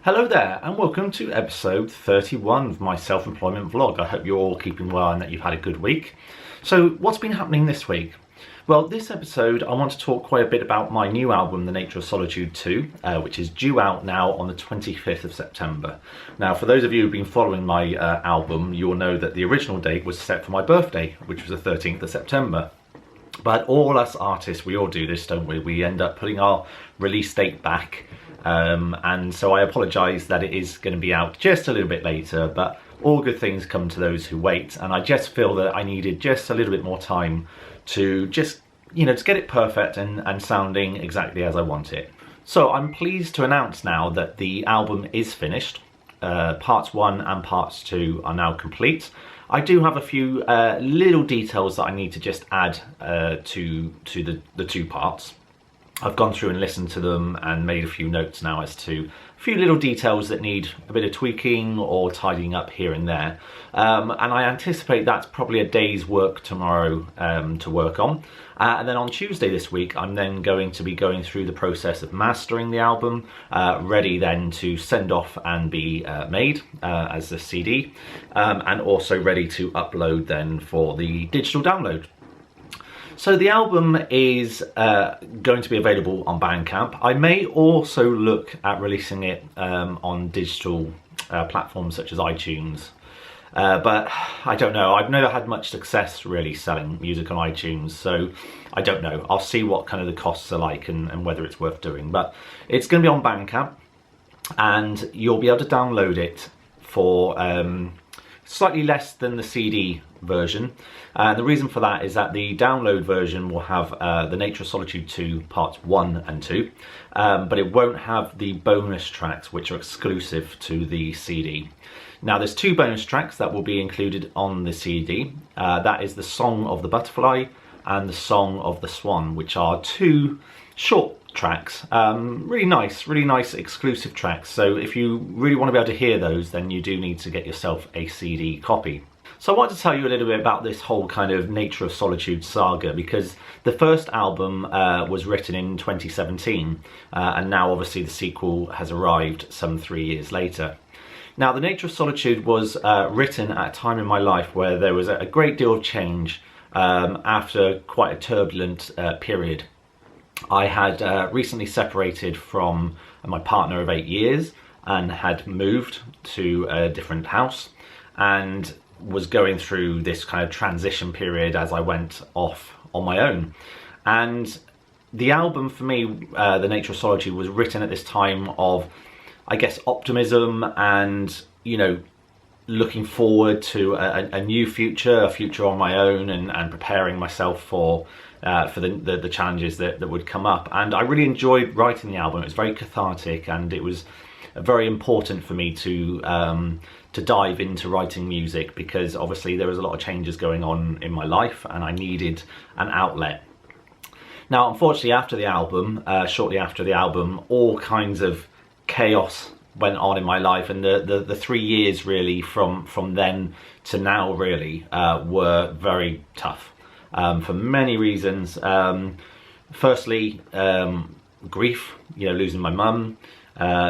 Hello there and welcome to episode 31 of my self-employment vlog. I hope you're all keeping well and that you've had a good week. So what's been happening this week? Well, this episode I want to talk quite a bit about my new album, The Nature of Solitude 2, which is due out now on the 25th of September. Now, for those of you who've been following my album, you'll know that the original date was set for my birthday, which was the 13th of September. But all us artists, we all do this, don't we? We end up putting our release date back. And so I apologise that it is going to be out just a little bit later, but all good things come to those who wait. And I just feel that I needed just a little bit more time to just, to get it perfect and sounding exactly as I want it. So I'm pleased to announce now that the album is finished. Parts 1 and parts 2 are now complete. I do have a few little details that I need to just add to the two parts. I've gone through and listened to them and made a few notes now as to a few little details that need a bit of tweaking or tidying up here and there. And I anticipate that's probably a day's work tomorrow to work on. And then on Tuesday this week, I'm then going to be going through the process of mastering the album, ready then to send off and be made as a CD, and also ready to upload then for the digital download. So the album is going to be available on Bandcamp. I may also look at releasing it on digital platforms such as iTunes. But I don't know. I've never had much success really selling music on iTunes, so I don't know. I'll see what kind of the costs are like and whether it's worth doing. But it's going to be on Bandcamp, and you'll be able to download it for slightly less than the CD version. The reason for that is that the download version will have The Nature of Solitude 2 parts 1 and 2, but it won't have the bonus tracks which are exclusive to the CD. Now there's two bonus tracks that will be included on the CD. That is the Song of the Butterfly and the Song of the Swan, which are two short tracks, really nice exclusive tracks. So if you really want to be able to hear those, then you do need to get yourself a CD copy. So I want to tell you a little bit about this whole kind of Nature of Solitude saga, because the first album was written in 2017, and now obviously the sequel has arrived some 3 years later. Now, The Nature of Solitude was written at a time in my life where there was a great deal of change after quite a turbulent period. I had recently separated from my partner of 8 years and had moved to a different house and was going through this kind of transition period as I went off on my own. And the album for me, The Nature of Solitude, was written at this time of, I guess, optimism and, looking forward to a new future, a future on my own, and preparing myself for the challenges that would come up. And I really enjoyed writing the album. It was very cathartic, and it was very important for me to dive into writing music, because obviously there was a lot of changes going on in my life and I needed an outlet. Now, unfortunately, after the album, shortly after the album, all kinds of chaos went on in my life, and the 3 years really from then to now really were very tough for many reasons. Firstly, grief, losing my mum.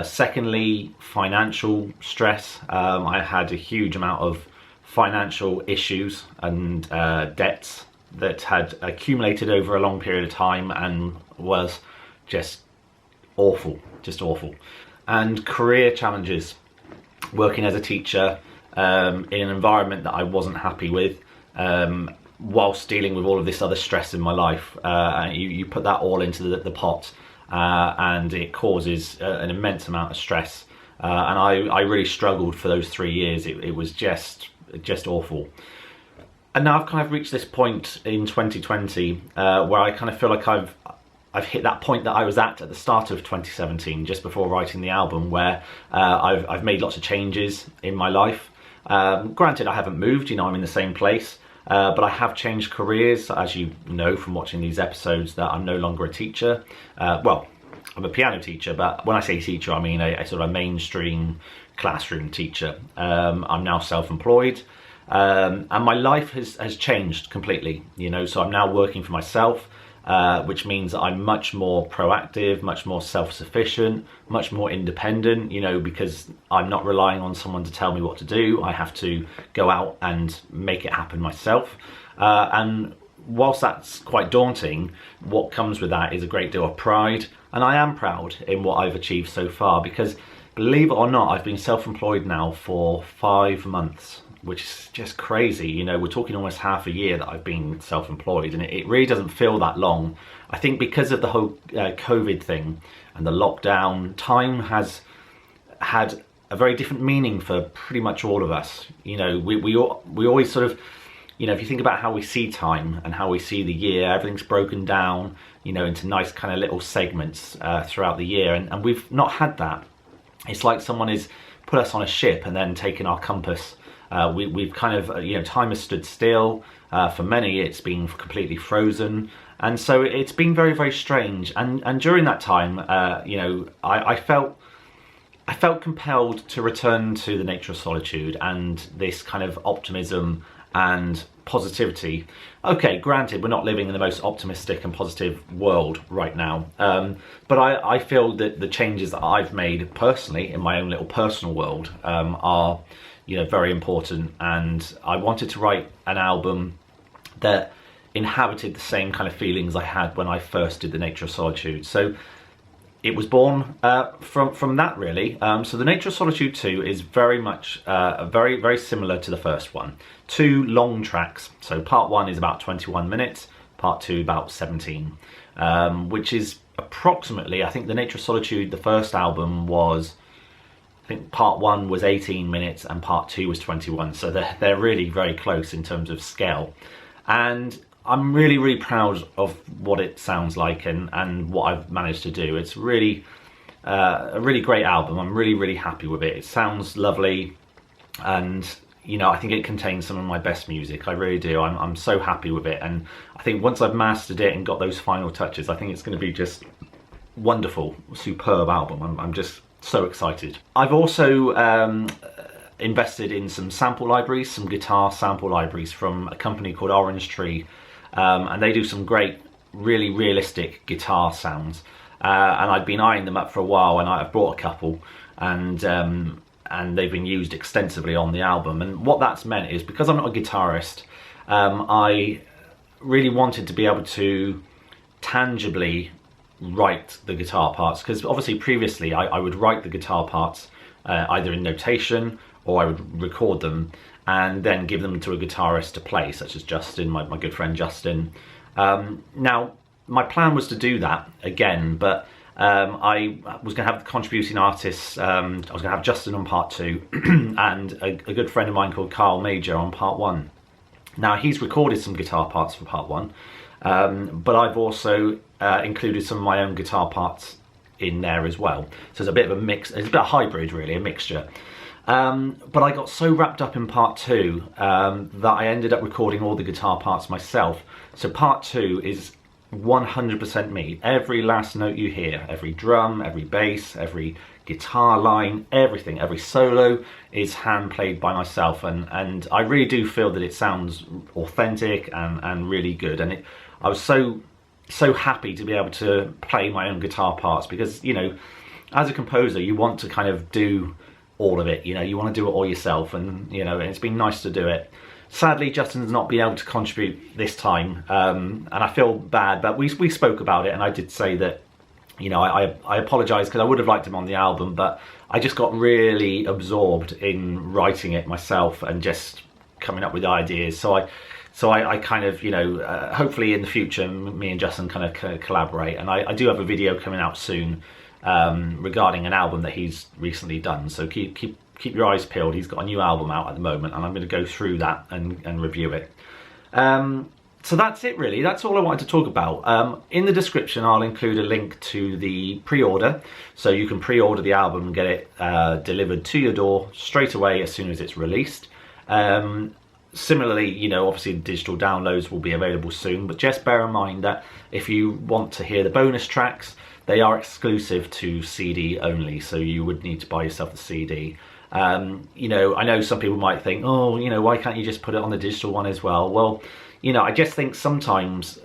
Secondly, financial stress. I had a huge amount of financial issues and debts that had accumulated over a long period of time and was just awful. And career challenges, working as a teacher in an environment that I wasn't happy with, whilst dealing with all of this other stress in my life. You put that all into the pot, and it causes an immense amount of stress. And I really struggled for those 3 years. It was just awful. And now I've kind of reached this point in 2020 where I kind of feel like I've hit that point that I was at the start of 2017, just before writing the album, where I've made lots of changes in my life. Granted, I haven't moved, I'm in the same place, but I have changed careers, as you know from watching these episodes, that I'm no longer a teacher. Well, I'm a piano teacher, but when I say teacher, I mean a sort of a mainstream classroom teacher. I'm now self-employed. And my life has changed completely, so I'm now working for myself. which means that I'm much more proactive, much more self-sufficient, much more independent, you know, because I'm not relying on someone to tell me what to do. I have to go out and make it happen myself. And whilst that's quite daunting, what comes with that is a great deal of pride. And I am proud in what I've achieved so far, because believe it or not, I've been self-employed now for 5 months, which is just crazy. You know, we're talking almost half a year that I've been self-employed, and it really doesn't feel that long. I think because of the whole COVID thing and the lockdown, time has had a very different meaning for pretty much all of us. You know, we always sort of, you know, if you think about how we see time and how we see the year, everything's broken down, you know, into nice kind of little segments throughout the year, and we've not had that. It's like someone has put us on a ship and then taken our compass. We've kind of, you know, time has stood still. For many, it's been completely frozen. And so it's been very, very strange. And during that time, you know, I felt compelled to return to the nature of solitude and this kind of optimism and positivity. Okay, granted, we're not living in the most optimistic and positive world right now, but I feel that the changes that I've made personally in my own little personal world are, you know, very important. And I wanted to write an album that inhabited the same kind of feelings I had when I first did the nature of solitude. So it was born from that, really. So the Nature of Solitude 2 is very much very, very similar to the first one. 2 long tracks. So part 1 is about 21 minutes, part 2 about 17, which is approximately, I think the Nature of Solitude, the first album was, I think part 1 was 18 minutes and part 2 was 21. So they're really very close in terms of scale. And I'm really, really proud of what it sounds like and what I've managed to do. It's really a really great album. I'm really, really happy with it. It sounds lovely, and you know, I think it contains some of my best music. I really do. I'm so happy with it, and I think once I've mastered it and got those final touches, I think it's going to be just wonderful, superb album. I'm just so excited. I've also invested in some sample libraries, some guitar sample libraries from a company called Orange Tree. And they do some great, really realistic guitar sounds. And I'd been eyeing them up for a while, and I've bought a couple, and they've been used extensively on the album. And what that's meant is, because I'm not a guitarist, I really wanted to be able to tangibly write the guitar parts, because obviously previously I would write the guitar parts either in notation, or I would record them and then give them to a guitarist to play, such as Justin, my good friend Justin. Now, my plan was to do that again, but I was going to have the contributing artists. I was going to have Justin on part 2 and a good friend of mine called Carl Major on part 1. Now, he's recorded some guitar parts for part 1, but I've also included some of my own guitar parts in there as well. So it's a bit of a mix, it's a bit of a hybrid really, a mixture. But I got so wrapped up in part 2 that I ended up recording all the guitar parts myself. So part 2 is 100% me. Every last note you hear, every drum, every bass, every guitar line, everything, every solo is hand played by myself, and I really do feel that it sounds authentic and really good. And I was so happy to be able to play my own guitar parts, because, you know, as a composer you want to kind of do all of it, you know, you want to do it all yourself, and you know, it's been nice to do it. Sadly, Justin's not been able to contribute this time, and I feel bad, but we spoke about it, and I did say that, you know, I apologise, because I would have liked him on the album, but I just got really absorbed in writing it myself and just coming up with ideas. So I kind of, you know, hopefully in the future me and Justin kind of collaborate, and I do have a video coming out soon regarding an album that he's recently done, so keep your eyes peeled. He's got a new album out at the moment, and I'm going to go through that and review it. So that's it really, that's all I wanted to talk about. In the description I'll include a link to the pre-order, so you can pre-order the album and get it delivered to your door straight away as soon as it's released. Similarly, you know, obviously digital downloads will be available soon, but just bear in mind that if you want to hear the bonus tracks, they are exclusive to CD only, so you would need to buy yourself the CD. You know, I know some people might think, oh, you know, why can't you just put it on the digital one as well? Well, you know, I just think sometimes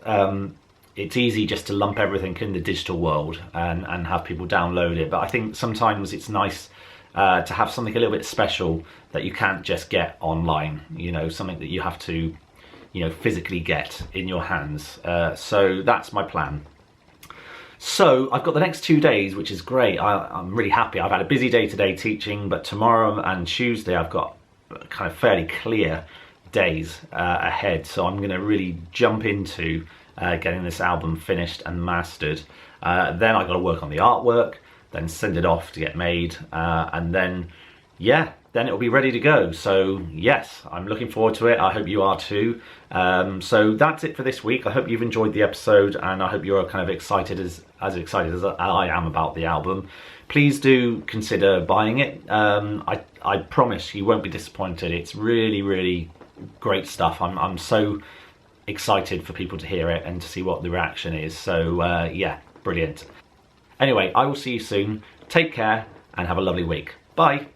it's easy just to lump everything in the digital world and have people download it. But I think sometimes it's nice to have something a little bit special that you can't just get online, you know, something that you have to, you know, physically get in your hands. So that's my plan. So I've got the next 2 days, which is great. I'm really happy. I've had a busy day today teaching, but tomorrow and Tuesday I've got kind of fairly clear days ahead. So I'm going to really jump into getting this album finished and mastered. Then I've got to work on the artwork, then send it off to get made, and then, yeah, then it'll be ready to go. So yes, I'm looking forward to it. I hope you are too. So that's it for this week. I hope you've enjoyed the episode, and I hope you're kind of excited as excited as I am about the album. Please do consider buying it. I promise you won't be disappointed. It's really, really great stuff. I'm so excited for people to hear it and to see what the reaction is. So yeah, brilliant. Anyway, I will see you soon. Take care and have a lovely week. Bye.